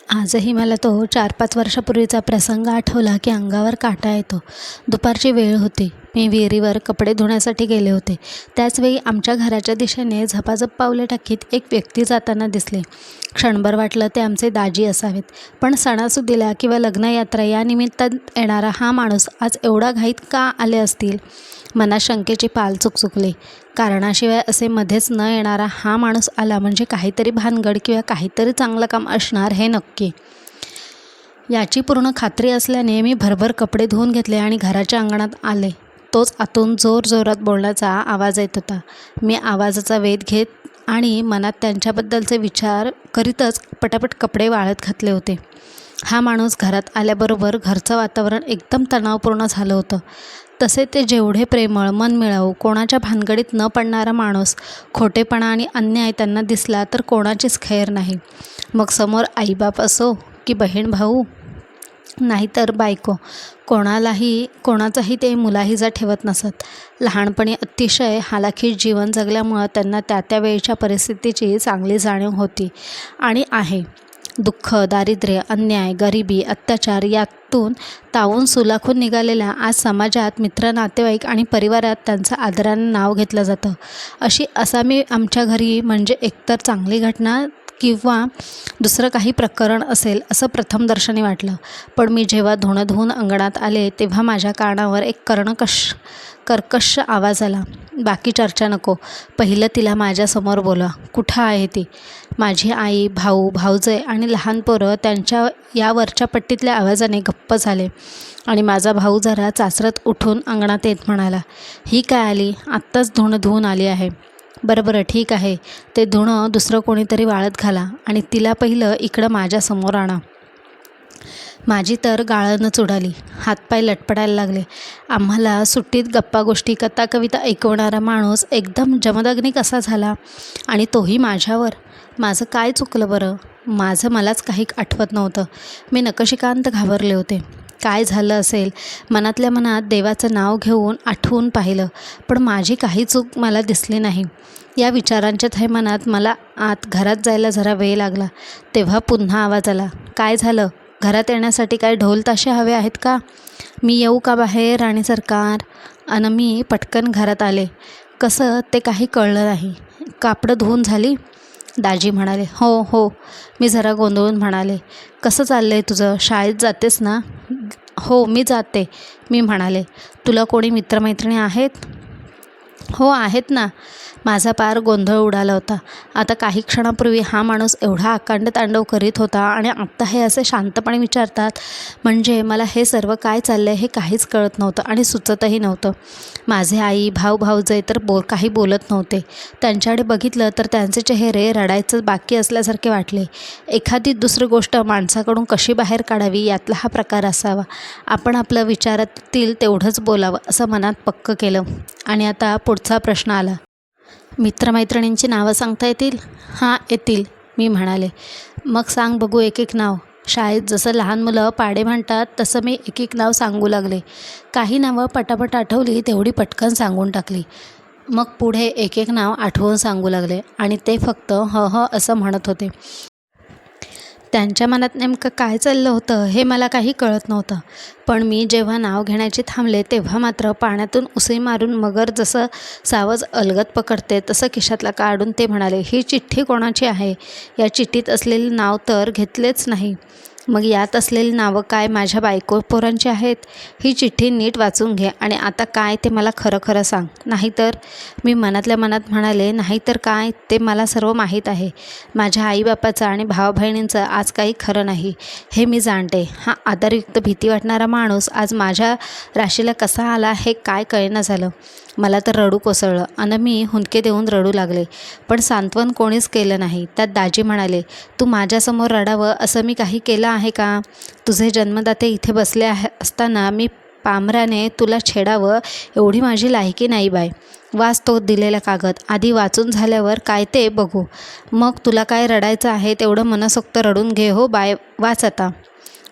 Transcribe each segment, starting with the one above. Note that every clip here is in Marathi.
आजही मला तो 4-5 वर्षापूर्वीचा प्रसंग आठवला की अंगावर काटा येतो. दुपारची वेळ होती. मी विहिरीवर कपडे धुण्यासाठी गेले होते. त्याचवेळी आमच्या घराच्या दिशेने झपाझप पावले टाकीत एक व्यक्ती जाताना दिसले. क्षणभर वाटलं ते आमचे दाजी असावेत. पण सणासुदीला किंवा लग्नयात्रा या निमित्तात येणारा हा माणूस आज एवढा घाईत का आले असतील? मनात शंकेची पाल चुकचुकली. कारणाशिवाय असे मध्येच न येणारा हा माणूस आला म्हणजे काहीतरी भानगड किंवा काहीतरी चांगलं काम असणार हे नक्की. याची पूर्ण खात्री असल्याने मी भरभर कपडे धुवून घेतले आणि घराच्या अंगणात आले. तोच आतून जोरजोरात बोलण्याचा आवाज येत होता. मी आवाजाचा वेध घेत आणि मनात त्यांच्याबद्दलचे विचार करीतच पटापट कपडे वाळत घातले होते. हा माणूस घरात आल्याबरोबर घरचं वातावरण एकदम तणावपूर्ण झालं होतं. तसे ते जेवढे प्रेमळ, मनमिळावू, कोणाच्या भानगडीत न पडणारा माणूस, खोटेपणा आणि अन्याय त्यांना दिसला तर कोणाचीच खैर नाही. मग समोर आईबाप असो की बहीण भाऊ, नाहीतर बायको, कोणाचाही ते मुलाहिजा ठेवत नसत. लहानपणी अतिशय हालाखीत जीवन जगल्यामुळं त्यांना त्या त्या वेळच्या परिस्थितीची चांगली जाणीव होती आणि आहे. दुःख, दारिद्र्य, अन्याय, गरिबी, अत्याचार यातून तावून सुलाखून निघालेल्या आज समाजात मित्र, नातेवाईक आणि परिवारात त्यांचं आदरानं नाव घेतलं जातं. अशी असामी आमच्या घरी म्हणजे एकतर चांगली घटना किंवा दुसरं काही प्रकरण असेल असं प्रथमदर्शनी वाटलं. पण मी जेव्हा धुणं धुवून अंगणात आले तेव्हा माझ्या कानावर एक कर्कश आवाज आला. बाकी चर्चा नको, पहिलं तिला माझ्यासमोर बोलवा. कुठं आहे ती? माझी आई, भाऊ, भाऊजे आणि लहान पोरं त्यांच्या या वरच्या पट्टीतल्या आवाजाने गप्प झाले आणि माझा भाऊ जरा चाचरत उठून अंगणात येत म्हणाला, ही काय आली? आत्ताच धुणं धुवून आली आहे. बरं ठीक आहे, ते धुणं दुसरं कोणीतरी वाळत घाला आणि तिला पहिलं इकडं माझ्यासमोर आणा. माझी तर गाळणच उडाली. हातपाय लटपटायला लागले. आम्हाला सुट्टीत गप्पा गोष्टी, कथा कविता ऐकवणारा माणूस एकदम जमदग्नी कसा झाला? आणि तोही माझ्यावर. माझं काय चुकलं बरं? मलाच काही आठवत नव्हतं. मी नकशिकांत घाबरले होते. काय झालं असेल? मनातल्या मनात देवाचं नाव घेऊन आठवून पाहिलं, पण माझी काही चूक मला दिसली नाही. या विचारांच्या थैमानात मला आत घरात जायला जरा वेळ लागला. तेव्हा पुन्हा आवाज आला, काय झालं? घरात येण्यासाठी काय ढोल ताशे हवे आहेत का? मी येऊ का बाहेर राणी सरकार? मी पटकन घरात आले. कसं ते काही कळलं नाही. कापडं धुवून झाली? दाजी म्हणाले, हो. मी जरा गोंधळून म्हणाले, कसं चाललं आहे तुझं? शाळेत जातेस ना? हो, मी जाते, मी म्हणाले. तुला कोणी मित्रमैत्रिणी आहेत? हो, आहेत ना. माझा पार गोंधळ उडाला होता. आता काही क्षणापूर्वी हा माणूस एवढा अकांड तांडव करीत होता आणि आत्ता हे असे शांतपणे विचारतात म्हणजे मला हे सर्व काय चाललं आहे हे काहीच कळत नव्हतं आणि सुचतही नव्हतं. माझे आई, भाऊजे तर काही बोलत नव्हते. त्यांच्याकडे बघितलं तर त्यांचे चेहरे रडायचं बाकी असल्यासारखे वाटले. एखादी दुसरी गोष्ट माणसाकडून कशी बाहेर काढावी यातला हा प्रकार असावा. आपण आपलं विचारातील तेवढंच बोलावं असं मनात पक्क केलं. आणि आता पुढचा प्रश्न आला. मित्रमैत्रिणींची नावं सांगता येतील? हां, येतील, मी म्हणाले. मग सांग बघू एक नाव. शाळेत जसं लहान मुलं पाढे म्हणतात तसं मी एक नाव सांगू लागले. काही नावं पटापट आठवली तेवढी पटकन सांगून टाकली. मग पुढे एक नाव आठवून सांगू लागले आणि ते फक्त ह असं म्हणत होते. त्यांच्या मनात नेमकं काय चाललं होतं हे मला काही कळत नव्हतं. पण मी जेव्हा नाव घेण्याचे थांबले तेव्हा मात्र पाण्यातून उसळी मारून मगर जसं सावज अलगद पकडते तसं खिशातला काढून ते म्हणाले, ही चिठ्ठी कोणाची आहे? या चिठ्ठीत असलेले नाव तर घेतलेच नाही. मग यात असलेली नावं काय माझ्या बायको पोरांची आहेत? ही चिठ्ठी नीट वाचून घे आणि आता काय ते मला खरं सांग. नाहीतर? मी मनातल्या मनात म्हणाले, नाहीतर काय? ते मला सर्व माहीत आहे. माझ्या आईबापाचं आणि भावाबहिणींचं आज काही खरं नाही हे मी जाणते. हा आदरयुक्त भीती वाटणारा माणूस आज माझ्या राशीला कसा आला हे काय कळेना झालं. मला तर रडू कोसळलं आणि मी हुंदके देऊन रडू लागले. पण सांत्वन कोणीच केलं नाही. त्यात दाजी म्हणाले, तू माझ्यासमोर रडावं असं मी काही केलं आहे का? तुझे जन्मदाते इथे बसले असताना मी पामराने तुला छेडावं एवढी माझी लायकी नाही बाय. वाच तो दिलेला कागद. आधी वाचून झाल्यावर काय ते बघू. मग तुला काय रडायचं आहे तेवढं मनसोक्त रडून घे हो बाय. वाच आता.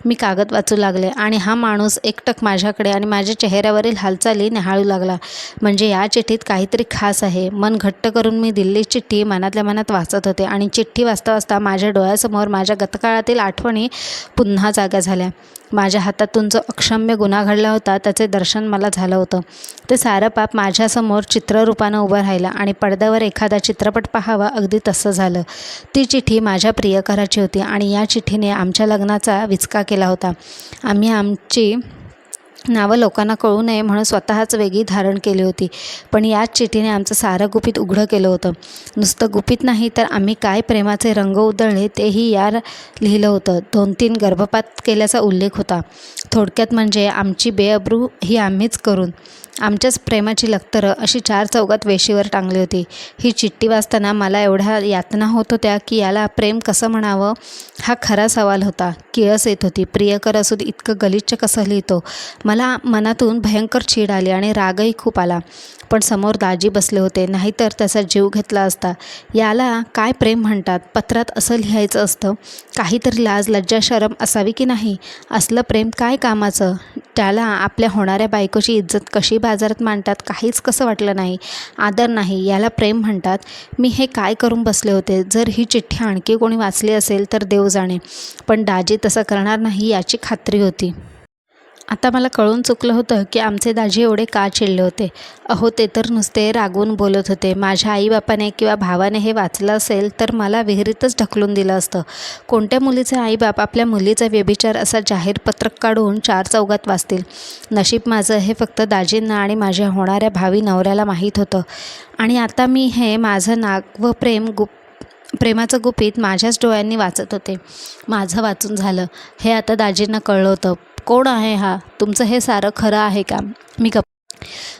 मी कागद वाचू लागले आणि हा माणूस एकटक माझ्याकडे आणि माझ्या चेहऱ्यावरील हालचाली निहाळू लागला. म्हणजे या चिठ्ठीत काहीतरी खास आहे. मन घट्ट करून मी दिल्ली चिठ्ठी मनातल्या मनात वाचत होते आणि चिठ्ठी वाचता वाचता माझ्या डोळ्यासमोर माझ्या गतकाळातील आठवणी पुन्हा जाग्या झाल्या. माझ्या हातातून जो अक्षम्य गुन्हा घडला होता त्याचे दर्शन मला झालं होतं. ते सारं पाप माझ्यासमोर चित्ररूपानं उभं राहिलं आणि पडद्यावर एखादा चित्रपट पाहावा अगदी तसं झालं. ती चिठ्ठी माझ्या प्रियकराची होती आणि या चिठ्ठीने आमच्या लग्नाचा विचका केला होता. आम्ही आमची नावं लोकांना कळू नये म्हणून स्वतःच वेगळी धारण केली होती. पण याच चिठ्ठीने आमचं सारं गुपित उघडं केलं होतं. नुसतं गुपित नाही तर आम्ही काय प्रेमाचे रंग उधळले तेही यार लिहिलं होतं. 2-3 गर्भपात केल्याचा उल्लेख होता. थोडक्यात म्हणजे आमची बेअब्रू ही आम्हीच करून आमच्याच प्रेमाची लक्तरं अशी 4 चौघात वेशीवर टांगली होती. ही चिठ्ठी वाचताना मला एवढ्या यातना होत होत्या की याला प्रेम कसं म्हणावं हा खरा सवाल होता. किळस येत होती. प्रियकर असून इतकं गलिच्छ कसं लिहितो. मला मनातून भयंकर चीड आली आणि रागही खूप आला. पण समोर दाजी बसले होते, नाहीतर त्याचा जीव घेतला असता. याला काय प्रेम म्हणतात? पत्रात असं लिहायचं असतं? काहीतरी लाज लज्जा शरम असावी की नाही? असलं प्रेम काय कामाचं? त्याला आपल्या होणाऱ्या बायकोची इज्जत कशी बाजारात मांडतात काहीच कसं वाटलं नाही. आदर नाही याला प्रेम म्हणतात? मी हे काय करून बसले होते? जर ही चिठ्ठी आणखी कोणी वाचली असेल तर देव जाणे. पण दाजी तसं करणार नाही याची खात्री होती. आता मला कळून चुकलं होतं की आमचे दाजी एवढे का चिडले होते. अहो ते तर नुसते रागवून बोलत होते. माझ्या आईबापाने किंवा भावाने हे वाचलं असेल तर मला विहिरीतच ढकलून दिलं असतं. कोणत्या मुलीचे आईबाप आपल्या मुलीचा व्यभिचार असा जाहीर पत्रक काढून 4 चौघात वाचतील? नशीब माझं हे फक्त दाजींना आणि माझ्या होणाऱ्या भावी नवऱ्याला माहीत होतं. आणि आता मी हे माझं नाग व प्रेमाचं गुपित माझ्याच डोळ्यांनी वाचत होते. माझं वाचून झालं हे आता दाजींना कळलं होतं. कोण आहे हा? तुमचं हे सारं खरं आहे का?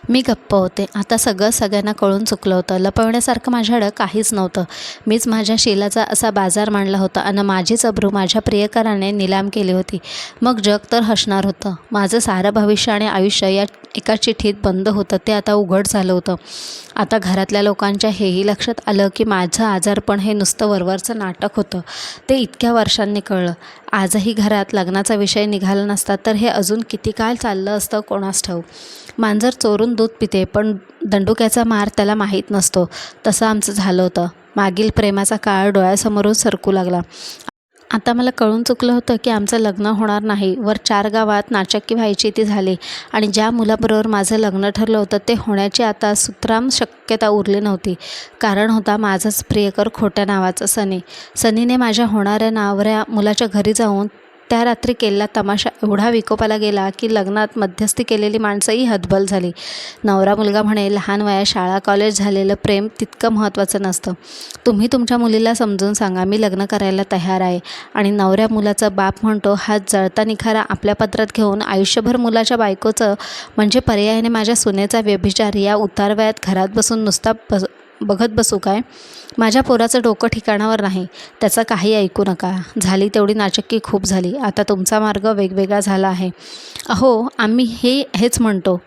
मी गप्प होते. आता सगळ्यांना कळून चुकलं होतं. लपवण्यासारखं माझ्याकडं काहीच नव्हतं. मीच माझ्या शीलाचा असा बाजार मांडला होता आणि माझीच अब्रू माझ्या प्रियकराने निलाम केली होती. मग जग तर हसणार होतं. माझं सारं भविष्य आणि आयुष्य या एका चिठ्ठीत बंद होतं ते आता उघड झालं होतं. आता घरातल्या लोकांच्या हेही लक्षात आलं की माझं आजारपण हे नुसतं वरवरचं नाटक होतं. ते इतक्या वर्षांनी कळलं. आजही घरात लग्नाचा विषय निघाला नसता तर हे अजून किती काळ चाललं असतं कोणास ठाऊक. मांजर चोरून दूध पिते पण दंडुक्याचा मार त्याला माहीत नसतो. तसं आमचं झालं होतं. मागील प्रेमाचा काळ डोळ्यासमोरून सरकू लागला. आता मला कळून चुकलं होतं की आमचं लग्न होणार नाही. वर 4 गावात नाचक्की व्हायची ती झाली आणि ज्या मुलाबरोबर माझं लग्न ठरलं होतं ते होण्याची आता सुतराम शक्यता उरली नव्हती. कारण होता माझाच प्रियकर खोट्या नावाचा सनी. सनीने माझ्या होणाऱ्या नवऱ्या मुलाच्या घरी जाऊन त्या रात्री केलेला तमाशा एवढा विकोपाला गेला की लग्नात मध्यस्थी केलेली माणसंही हतबल झाली. नवरा मुलगा म्हणे लहान वयात शाळा कॉलेज झालेलं प्रेम तितकं महत्त्वाचं नसतं. तुम्ही तुमच्या मुलीला समजून सांगा मी लग्न करायला तयार आहे. आणि नवऱ्या मुलाचा बाप म्हणतो हा जळता निखारा आपल्या पत्रात घेऊन आयुष्यभर मुलाच्या बायकोचं म्हणजे पर्यायाने माझ्या सुनेचा व्यभिचार या उतार वयात घरात बसून नुसता बघत बसू काय? माझ्या पोराचं डोकं ठिकाणावर नाही. त्याचं काही ऐकू नका. झाली तेवढी नाचक्की खूप झाली. आता तुमचा मार्ग वेगवेगळा झाला आहे. अहो आम्ही हेच म्हणतो.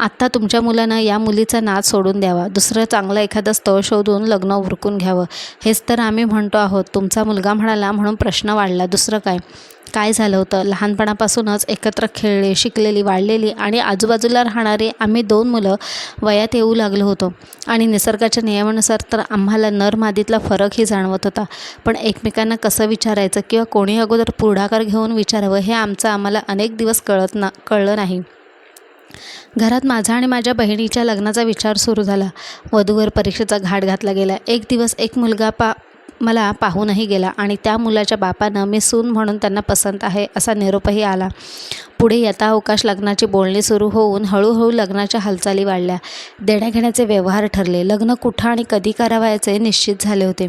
आत्ता तुमच्या मुलानं या मुलीचा नाद सोडून द्यावा. दुसरं चांगलं एखादं स्थळ शोधून लग्न उरकून घ्यावं. हेच तर आम्ही म्हणतो आहोत. तुमचा मुलगा म्हणाला म्हणून प्रश्न वाढला. दुसरं काय? काय झालं होतं? लहानपणापासूनच एकत्र खेळले शिकलेली वाढलेली आणि आजूबाजूला राहणारी आम्ही 2 मुलं वयात येऊ लागलो होतो. आणि निसर्गाच्या नियमानुसार तर आम्हाला नर मादीतला फरकही जाणवत होता. पण एकमेकांना कसं विचारायचं किंवा कोणी अगोदर पुढाकार घेऊन विचारावं हे आम्हाला अनेक दिवस कळलं नाही. घरात माझा आणि माझ्या बहिणीच्या लग्नाचा विचार सुरू झाला. वधूवर परीक्षेचा घाट घातला गेला. एक दिवस एक मुलगा मला पाहूनही गेला आणि त्या मुलाच्या बापानं मी सून म्हणून त्यांना पसंत आहे असा निरोपही आला. पुढे यथावकाश लग्नाची बोलणी सुरू होऊन हळूहळू लग्नाच्या हालचाली वाढल्या. देण्याघेण्याचे व्यवहार ठरले. लग्न कुठं आणि कधी करावायचे निश्चित झाले होते.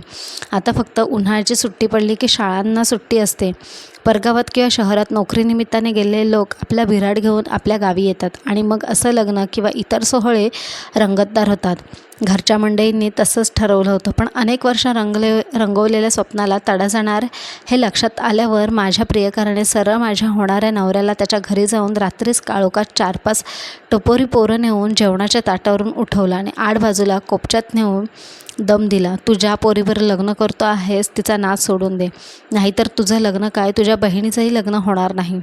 आता फक्त उन्हाळ्याची सुट्टी पडली की शाळांना सुट्टी असते. परगावात किंवा शहरात नोकरीनिमित्ताने गेलेले लोक आपला विराड घेऊन आपल्या गावी येतात आणि मग असं लग्न किंवा इतर सोहळे रंगतदार होतात. घरच्या मंडळींनी तसंच ठरवलं होतं. पण अनेक वर्ष रंगवलेल्या स्वप्नाला तडा जाणार हे लक्षात आल्यावर माझ्या प्रियकराने सरळ माझ्या होणाऱ्या नवऱ्याला त्याच्या घरी जाऊन रात्रीच काळोखात 4-5 टपोरी पोरं नेऊन जेवणाच्या ताटावरून उठवलं आणि आड बाजूला कोपच्यात नेऊन दम दिला. तू ज्या पोरीवर लग्न करतो आहेस तिचा नाद सोडून दे, नाहीतर तुझं लग्न काय तुझ्या बहिणीचंही लग्न होणार नाही,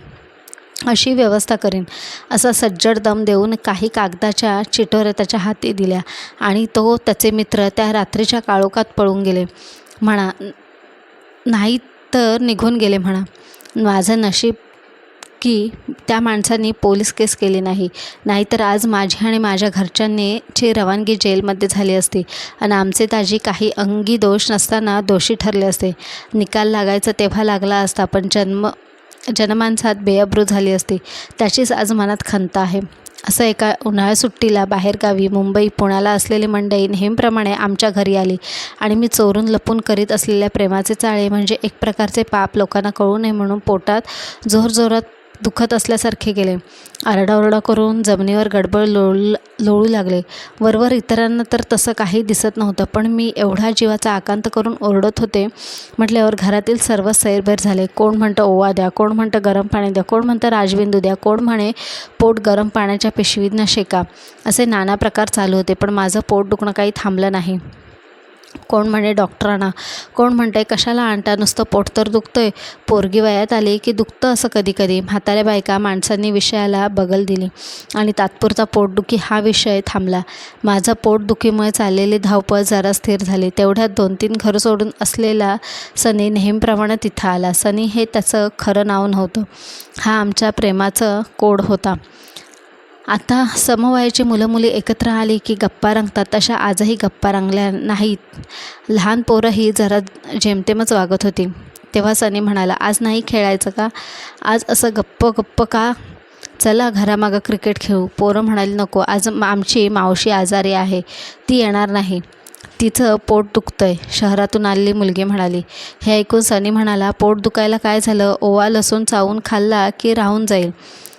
अशी व्यवस्था करीन, असा सज्जड दम देऊन काही कागदाच्या चिठोऱ्या त्याच्या हाती दिल्या आणि तो त्याचे मित्र त्या रात्रीच्या काळोखात पळून गेले म्हणा, नाही तर निघून गेले म्हणा. माझं नशीब की त्या माणसांनी पोलीस केस केली नाही, नाहीतर आज माझी आणि माझ्या घरच्यांची रवानगी जेलमध्ये झाली असती आणि आमचे दाजी काही अंगी दोष नसताना दोषी ठरले असते. निकाल लागायचा तेव्हा लागला असता, पण जनमानसात बेअब्रू झाली असती. त्याचीच आज मनात खंत आहे. असं एका उन्हाळ्या सुट्टीला बाहेरगावी मुंबई पुण्याला असलेली मंडळी नेहमीप्रमाणे आमच्या घरी आली आणि मी चोरून लपून करीत असलेल्या प्रेमाचे चाळे म्हणजे एक प्रकारचे पाप लोकांना कळू नये म्हणून पोटात जोरजोरात दुखत असल्यासारखे गेले. आरडाओरडा करून जमिनीवर गडबड लोळू लागले. वरवर इतरांना तर तसं काही दिसत नव्हतं, पण मी एवढा जीवाचा आकांत करून ओरडत होते म्हटल्यावर घरातील सर्व सैरभैर झाले. कोण म्हणतं ओवा द्या, कोण म्हणतं गरम पाणी द्या, कोण म्हणतं राजबिंदू द्या, कोण म्हणे पोट गरम पाण्याच्या पिशवीतनं शेका, असे नाना प्रकार चालू होते. पण माझं पोट दुखणं काही थांबलं नाही. कोण म्हणे डॉक्टर आणा, कोण म्हणते कशाला आणता, नुसतं पोट तर दुखतंय, पोरगी वयात आली की दुखतं असं कधी कधी. म्हाताऱ्या बायका माणसांनी विषयाला बगल दिली आणि तात्पुरता पोटदुखी हा विषय थांबला. माझं पोटदुखीमुळे चाललेली धावपळ जरा स्थिर झाली. तेवढ्यात 2-3 घरं सोडून असलेला सनी नेहमीप्रमाणे तिथं आला. सनी हे त्याचं खरं नाव नव्हतं, हा आमच्या प्रेमाचं कोड होता. आता समवयाची मुलं मुली एकत्र आली की गप्पा रंगतात, तशा आजही गप्पा रंगल्या नाहीत. लहान पोरंही जरा जेमतेमच वागत होती. तेव्हा सनी म्हणाला, आज नाही खेळायचं का, आज असं गप्प का, चला घरामागं क्रिकेट खेळू. पोरं म्हणाली, नको, आज आमची मावशी आजारी आहे, ती येणार नाही, तिचं पोट दुखतंय, शहरातून आलेली मुलगी म्हणाली. हे ऐकून सनी म्हणाला, पोट दुखायला काय झालं, ओवा लसूण चावून खाल्ला की राहून जाईल.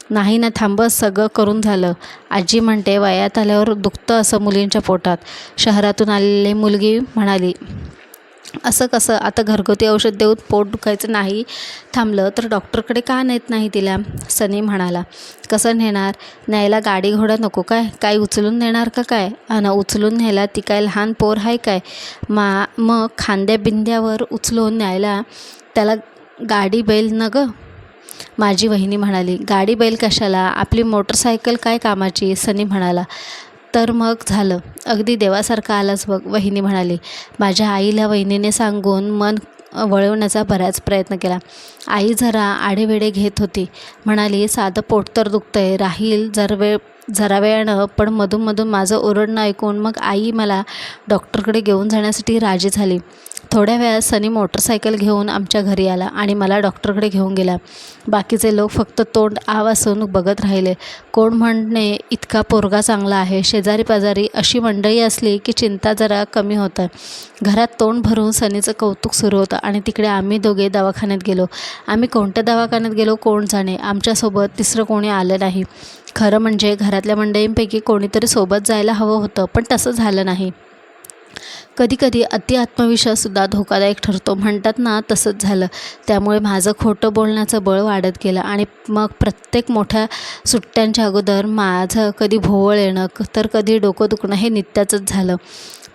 नाही ना, थांबस, सगळं करून झालं. आजी म्हणते वयात आल्यावर दुखतं असं मुलींच्या पोटात. शहरातून आलेली मुलगी म्हणाली, असं कसं, आता घरगुती औषध देऊन पोट दुखायचं नाही थांबलं तर डॉक्टरकडे का नेत नाही तिला. सनी म्हणाला, कसं नेणार, न्यायला गाडी घोडा नको काय, काय उचलून नेणार का काय, आणि उचलून न्यायला ती काय लहान पोर आहे काय, मग खांद्या बिंद्यावर उचलून न्यायला त्याला गाडी बैल न गं. माझी वहिनी म्हणाली, गाडी बैल कशाला, आपली मोटरसायकल काय कामाची. सनी म्हणाला, तर मग झालं, अगदी देवासारखं आलाच बघ. वहिनी म्हणाली. माझ्या आईला वहिनीने सांगून मन वळवण्याचा बराच प्रयत्न केला. आई जरा आडेवेडे घेत होती. म्हणाली, साधं पोट तर दुखतंय, राहील जरा वेळानं, पण मधून माझं ओरडणं ऐकून मग आई मला डॉक्टरकडे घेऊन जाण्यासाठी राजी झाली. थोड्या वेळात सनी मोटरसायकल घेऊन आमच्या घरी आला आणि मला डॉक्टरकडे घेऊन गेला. बाकीचे लोक फक्त तोंड वासून बघत राहिले. कोण म्हणणे इतका पोरगा चांगला आहे. शेजारी पाजारी अशी मंडळी असली की चिंता जरा कमी होतं. घरात तोंड भरून सनीचं कौतुक सुरू होतं आणि तिकडे आम्ही दोघे दवाखान्यात गेलो. आम्ही कोणत्या दवाखान्यात गेलो कोण जाणे, आमच्यासोबत तिसरं कोणी आलं नाही. खरं म्हणजे घरातल्या मंडळींपैकी कोणीतरी सोबत जायला हवं होतं, पण तसं झालं नाही. कधीकधी अति आत्मविश्वाससुद्धा धोकादायक ठरतो म्हणतात ना, तसंच झालं. त्यामुळे माझं खोटं बोलण्याचं बळ वाढत गेलं आणि मग प्रत्येक मोठ्या सुट्ट्यांच्या अगोदर माझं कधी भोवळ येणं तर कधी डोकं दुखणं हे नित्याचंच झालं.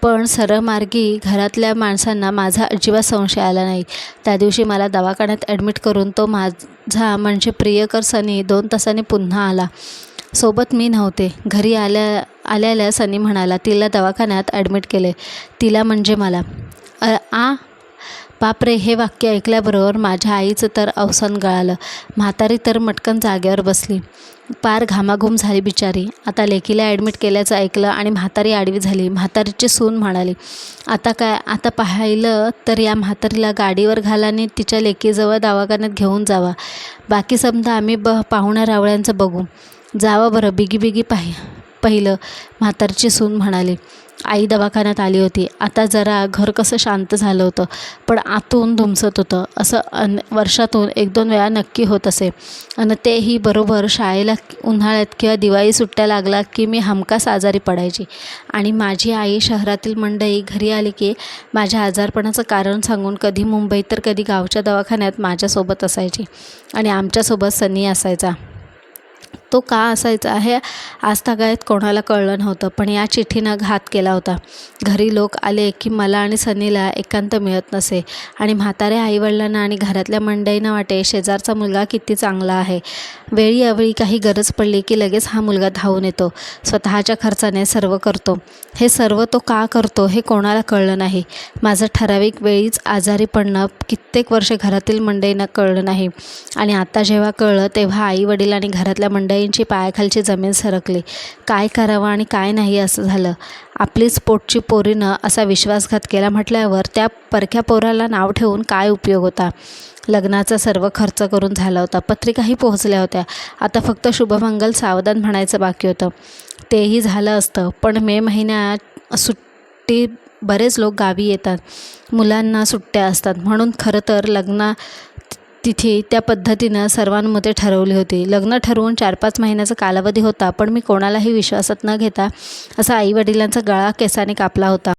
पण सरळमार्गी घरातल्या माणसांना माझा अजिबात संशय आला नाही. त्या दिवशी मला दवाखान्यात ॲडमिट करून तो माझा म्हणजे प्रियकर सनी 2 तासांनी पुन्हा आला. सोबत मी नव्हते. घरी आल्या सनी म्हणाला, तिला दवाखान्यात ॲडमिट केले. तिला म्हणजे मला. बापरे, हे वाक्य ऐकल्याबरोबर माझ्या आईचं तर अवसान गळालं. म्हातारी तर मटकन जागेवर बसली. पार घामाघूम झाली बिचारी. आता लेकीला ॲडमिट केल्याचं ऐकलं आणि म्हातारी आडवी झाली. म्हातारीची सून म्हणाली, आता काय, आता पाहिलं तर या म्हातारीला गाडीवर घाला आणि तिच्या लेकीजवळ दवाखान्यात घेऊन जावा. बाकी समजा आम्ही पाहुण्या रावळ्यांचं बघू. जावं बरं, बिगी पहिलं, म्हातारीची सून म्हणाली. आई दवाखान्यात आली होती. आता जरा घर कसं शांत झालं होतं, पण आतून धुमसत होतं. असं वर्षातून 1-2 वेळा नक्की होत असे. आणि तेही बरोबर शाळेला उन्हाळ्यात किंवा दिवाळी सुट्ट्या लागला की मी हमखास आजारी पडायची आणि माझी आई शहरातील मंडळी घरी आली की माझ्या आजारपणाचं कारण सांगून कधी मुंबईत तर कधी गावच्या दवाखान्यात माझ्यासोबत असायची आणि आमच्यासोबत सनी असायचा. तो का असायचा हे आजतागायत कोणाला कळलं नव्हतं, पण या चिठ्ठीनं घात केला होता. घरी लोक आले की मला आणि सनीला एकांत मिळत नसे आणि म्हाताऱ्या आईवडिलांना आणि घरातल्या मंडळींना वाटे शेजारचा मुलगा किती चांगला आहे. वेळी अवेळी काही गरज पडली की लगेच हा मुलगा धावून येतो, स्वतःच्या खर्चाने सर्व करतो. हे सर्व तो का करतो हे कोणाला कळलं नाही. माझं ठराविक वेळीच आजारी पडणं कित्येक वर्षे घरातील मंडळींना कळलं नाही आणि आता जेव्हा कळलं तेव्हा आईवडील आणि घरातल्या मंडळींची पायाखालची जमीन सरकली. काय करावं आणि काय नाही असं झालं. आपलीच पोटची पोरीनं असा विश्वासघात केला म्हटल्यावर त्या परक्या पोराला नाव ठेवून काय उपयोग होता. लग्नाचा सर्व खर्च करून झाला होता, पत्रिकाही पोहोचल्या होत्या. आता फक्त शुभमंगल सावधान म्हणायचं बाकी होतं. तेही झालं असतं, पण मे महिन्यात सुट्टी बरेच लोक गावी येतात, मुलांना सुट्ट्या असतात, म्हणून खरं तर तिथी त्या पद्धतीनं सर्वांमध्ये ठरवली होती. लग्न ठरवून 4-5 महिन्याचा कालावधी होता, पण मी कोणालाही विश्वासात न घेता असा आईवडिलांचा गळा केसाने कापला होता.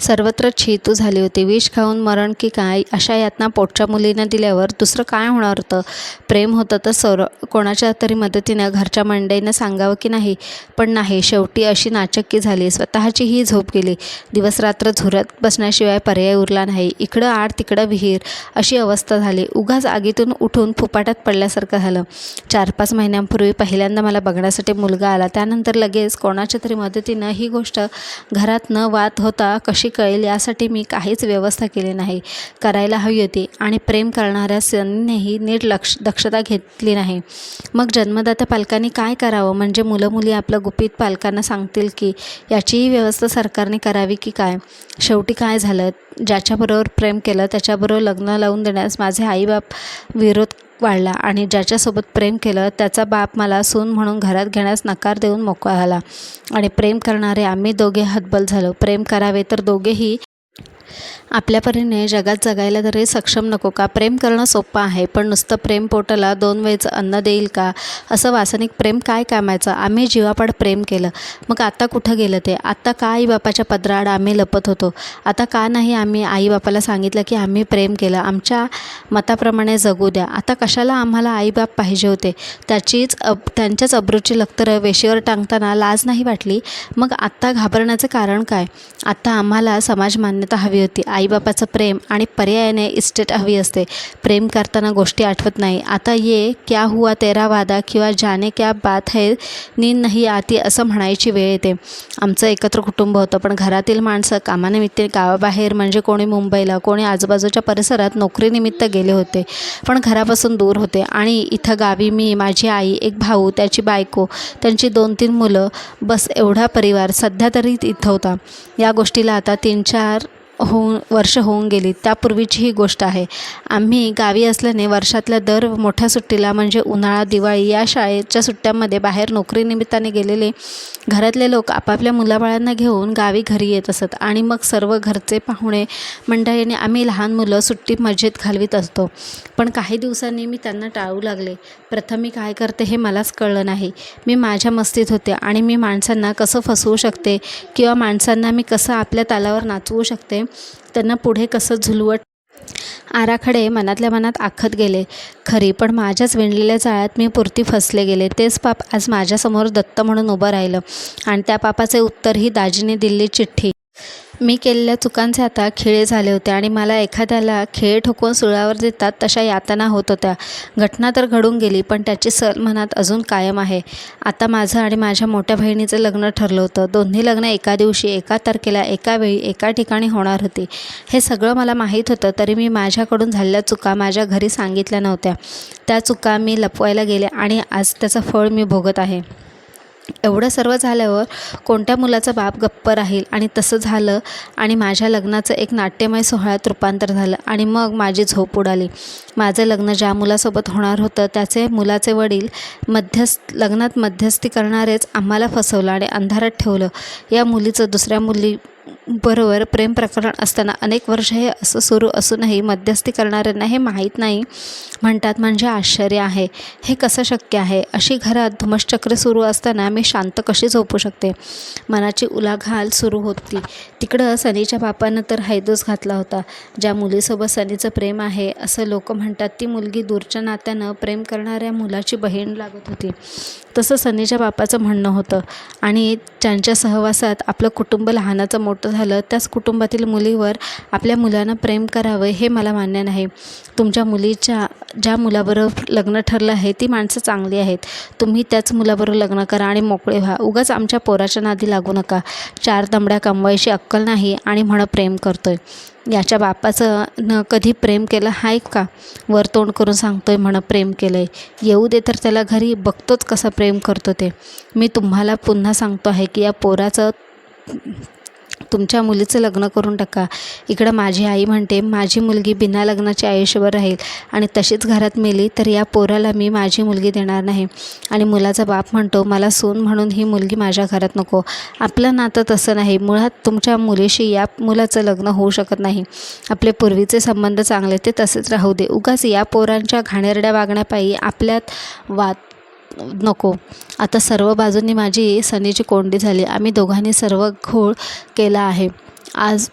सर्वत्र छीतू झाली होती. विष खाऊन मरण की काय अशा यातना पोटच्या मुलीनं दिल्यावर दुसरं काय होणार होतं. प्रेम होतं तर कोणाच्या तरी मदतीनं घरच्या मंडळीनं सांगावं की नाही, पण नाही. शेवटी अशी नाचक्की झाली. स्वतःचीही झोप गेली. दिवसरात्र झुरत बसण्याशिवाय पर्याय उरला नाही. इकडं आड तिकडं विहीर अशी अवस्था झाली. उगाच आगीतून उठून फुपाटात पडल्यासारखं झालं. 4-5 महिन्यांपूर्वी पहिल्यांदा मला बघण्यासाठी मुलगा आला. त्यानंतर लगेच कोणाच्या तरी मदतीनं ही गोष्ट घरात न वाद होता कशी कळेल यासाठी मी काहीच व्यवस्था केली नाही. करायला हवी होती आणि प्रेम करणाऱ्या सनीनेही नीट दक्षता घेतली नाही. मग जन्मदात्या पालकांनी काय करावं, म्हणजे मुलं मुली आपलं गुपित पालकांना सांगतील की, याचीही व्यवस्था सरकारने करावी की काय. शेवटी काय झालं, ज्याच्याबरोबर प्रेम केलं त्याच्याबरोबर लग्न लावून देण्यास माझे आईबाप विरोध वाढला आणि ज्याच्यासोबत प्रेम केलं त्याचा बाप मला सून म्हणून घरात घेण्यास नकार देऊन मोकळा झाला आणि प्रेम करणारे आम्ही दोघे हतबल झालो. प्रेम करावे तर दोघेही आपल्या परीने जगात जगायला तरी सक्षम नको का. प्रेम करणं सोपं आहे, पण नुसतं प्रेम पोटाला 2 वेळचं अन्न देईल का. असं वासनिक प्रेम काय कामाचं. आम्ही जीवापाड प्रेम केलं, मग आता कुठं गेलं ते. आता का आईबापाच्या पदराआड आम्ही लपत होतो. आता का नाही आम्ही आईबापाला सांगितलं की आम्ही प्रेम केलं, आमच्या मताप्रमाणे जगू द्या. आता कशाला आम्हाला आईबाप पाहिजे होते. त्यांच्याच अब्रूची लक्तरं वेशीवर टांगताना लाज नाही वाटली. मग आत्ता घाबरण्याचं कारण काय. आता आम्हाला समाज मान्यता हवी होती. आईबापाचं प्रेम आणि पर्यायाने इस्टेट हवी असते. प्रेम करताना गोष्टी आठवत नाही. आता ये क्या हुआ तेरा वादा किंवा जाने क्या बात है नींद नहीं आती असं म्हणायची वेळ येते. आमचं एकत्र कुटुंब होतं, पण घरातील माणसं कामानिमित्त गावाबाहेर, म्हणजे कोणी मुंबईला, कोणी आजूबाजूच्या परिसरात नोकरीनिमित्त गेले होते, पण घरापासून दूर होते. आणि इथं गावी मी, माझी आई, एक भाऊ, त्याची बायको, त्यांची 2-3 मुलं, बस एवढा परिवार सध्या तरी इथं होता. या गोष्टीला आता 3-4 वर्ष होऊन गेली. त्यापूर्वीची ही गोष्ट आहे. आम्ही गावी असल्याने वर्षातल्या दर मोठ्या सुट्टीला, म्हणजे उन्हाळा, दिवाळी या शाळेच्या सुट्ट्यांमध्ये बाहेर नोकरीनिमित्ताने गेलेले घरातले लोक आपापल्या मुलाबाळांना घेऊन गावी घरी येत असत आणि मग सर्व घरचे पाहुणे मंडळीने आम्ही लहान मुलं सुट्टी मजेत घालवीत असतो. पण काही दिवसांनी मी त्यांना टाळू लागले. प्रथम मी काय करते हे मलाच कळलं नाही. मी माझ्या मस्तीत होते आणि मी माणसांना कसं फसवू शकते किंवा माणसांना मी कसं आपल्या तालावर नाचवू शकते, त्यांना पुढे कसं झुलवत आराखडे मनातल्या मनात आखत गेले खरी, पण माझ्याच विणलेल्या जाळ्यात मी पुरती फसले गेले. तेच पाप आज माझ्यासमोर दत्त म्हणून उभं राहिलं आणि त्या पापाचे उत्तर ही दाजीने दिलेली चिठ्ठी. मी केलेल्या चुकांचे आता खिळे झाले होते आणि मला एखाद्याला खिळे ठोकवून सुळावर देतात तशा यातना होत होत्या. घटना तर घडून गेली, पण त्याची सल मनात अजून कायम आहे. आता माझं आणि माझ्या मोठ्या बहिणीचं लग्न ठरलं होतं. दोन्ही लग्न एका दिवशी, एका तारखेला, एका वेळी, एका ठिकाणी होणार होती. हे सगळं मला माहीत होतं, तरी मी माझ्याकडून झालेल्या चुका माझ्या घरी सांगितल्या नव्हत्या. त्या चुका मी लपवायला गेले आणि आज त्याचं फळ मी भोगत आहे. एवढं सर्व झाल्यावर कोणत्या मुलाचा बाप गप्प राहील. आणि तसं झालं आणि माझ्या लग्नाचं एक नाट्यमय सोहळ्यात रूपांतर झालं आणि मग माझी झोप उडाली. माझं लग्न ज्या मुलासोबत होणार होतं त्याचे मुलाचे वडील लग्नात मध्यस्थी करणारेच आम्हाला फसवलं आणि अंधारात ठेवलं. या मुलीचं दुसऱ्या बरोबर प्रेम प्रकरण असताना अनेक वर्ष हे असं सुरू असूनही मध्यस्थी करणाऱ्यांना हे माहीत नाही म्हणतात म्हणजे आश्चर्य आहे. हे कसं शक्य आहे? अशी घरात धुमश्चक्र सुरू असताना मी शांत कशी झोपू शकते? मनाची उलाढाल सुरू होती. तिकडं सनीच्या बापानं तर हैदोस घातला होता. ज्या मुलीसोबत सनीचं प्रेम आहे असं लोक म्हणतात ती मुलगी दूरच्या नात्यानं प्रेम करणाऱ्या मुलाची बहीण लागत होती. तसं सनीच्या बापाचं म्हणणं होतं. आणि ज्यांच्या सहवासात आपलं कुटुंब लहानाचं मोठं झालं त्याच कुटुंबातील मुलीवर आपल्या मुलानं प्रेम करावं हे मला मान्य नाही. तुमच्या मुलीच्या ज्या मुलाबरोबर लग्न ठरलं आहे ती माणसं चांगली आहेत. तुम्ही त्याच मुलाबरोबर लग्न करा आणि मोकळे व्हा. उगाच आमच्या पोराच्या नादी लागू नका. 4 दमड्या कमवायची अक्कल नाही आणि म्हण प्रेम करतोय. याच्या बापाचं न कधी प्रेम केलं आहे का? वर तोंड करून सांगतोय म्हण प्रेम केलं आहे. येऊ दे तर त्याला घरी, बघतोच कसा प्रेम करतो ते. मी तुम्हाला पुन्हा सांगतो आहे की या पोराचं तुमच्या मुलीचं लग्न करून टाका. इकडं माझी आई म्हणते माझी मुलगी बिना लग्नाची आयुष्यभर राहील आणि तशीच घरात मेली तर या पोराला मी माझी मुलगी देणार नाही. आणि मुलाचा बाप म्हणतो मला सून म्हणून ही मुलगी माझ्या घरात नको. आपलं नातं तसं नाही. मुळात तुमच्या मुलीशी या मुलाचं लग्न होऊ शकत नाही. आपले पूर्वीचे संबंध चांगले ते तसेच राहू दे. उगाच या पोरांच्या घाणेरड्या वागण्यापायी आपल्यात वाद नको. आता सर्व बाजूंनी माझी सनीची कोंडी झाली. आम्ही दोघांनी सर्व घोळ केला आहे. आज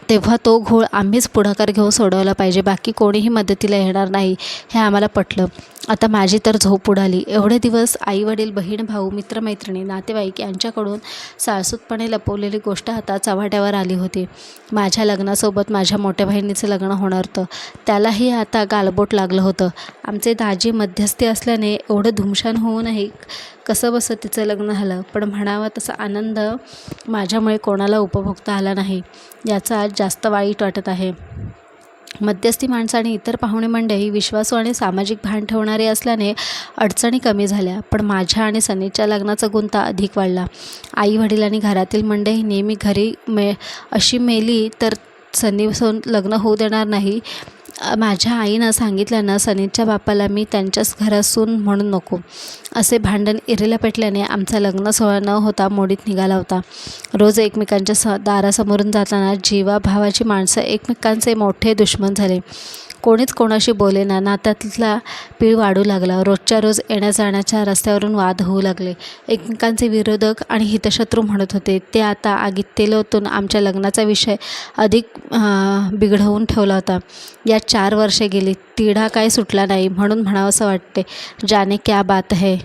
तेव्हा तो घोळ आम्हीच पुढाकार घेऊन सोडवला पाहिजे. बाकी कोणीही मदतीला येणार नाही हे आम्हाला पटलं. आता माझी तर झोप उडाली. एवढे दिवस आईवडील, बहीण भाऊ, मित्रमैत्रिणी, नातेवाईक यांच्याकडून साळसूतपणे लपवलेली गोष्ट आता चव्हाट्यावर आली होती. माझ्या लग्नासोबत माझ्या मोठ्या बहिणीचं लग्न होणार होतं. त्यालाही आता गालबोट लागलं होतं. आमचे दाजी मध्यस्थी असल्याने एवढं धुमशान होऊनही कसं बसं तिचं लग्न झालं. पण म्हणावा तसा आनंद माझ्यामुळे कोणाला उपभोगता आला नाही याचा आज जास्त वाईट वाटत आहे. मध्यस्थी माणसं आणि इतर पाहुणे मंडळी विश्वासू आणि सामाजिक भान ठेवणारे असल्याने अडचणी कमी झाल्या. पण माझ्या आणि सनीच्या लग्नाचा गुंता अधिक वाढला. आई वडील आणि घरातील मंडळी नेहमी घरी अशी मेली तर सनीसोबत लग्न होऊ देणार नाही. माझ्या आईनं सांगितल्यानं सनीच्या बापाला मी त्यांच्याच घरात सून म्हणून नको असे भांडण इरेला पेटल्याने आमचा लग्न सोहळा न होता मोडीत निघाला होता. रोज एकमेकांच्या दारासमोरून जाताना जीवाभावाची माणसं एकमेकांचे मोठे दुश्मन झाले. कोणीच कोणाशी बोलेना. नात्यातला पीळ वाढू लागला. रोजच्या रोज येण्या जाण्याच्या रस्त्यावरून वाद होऊ लागले. एकमेकांचे विरोधक आणि हितशत्रू म्हणत होते ते आता आगीत तेल ओतून आमच्या लग्नाचा विषय अधिक बिघडवून ठेवला होता. या 4 वर्षे गेली, तिढा काय सुटला नाही. म्हणून म्हणावंसं वाटते जाने क्या बात है.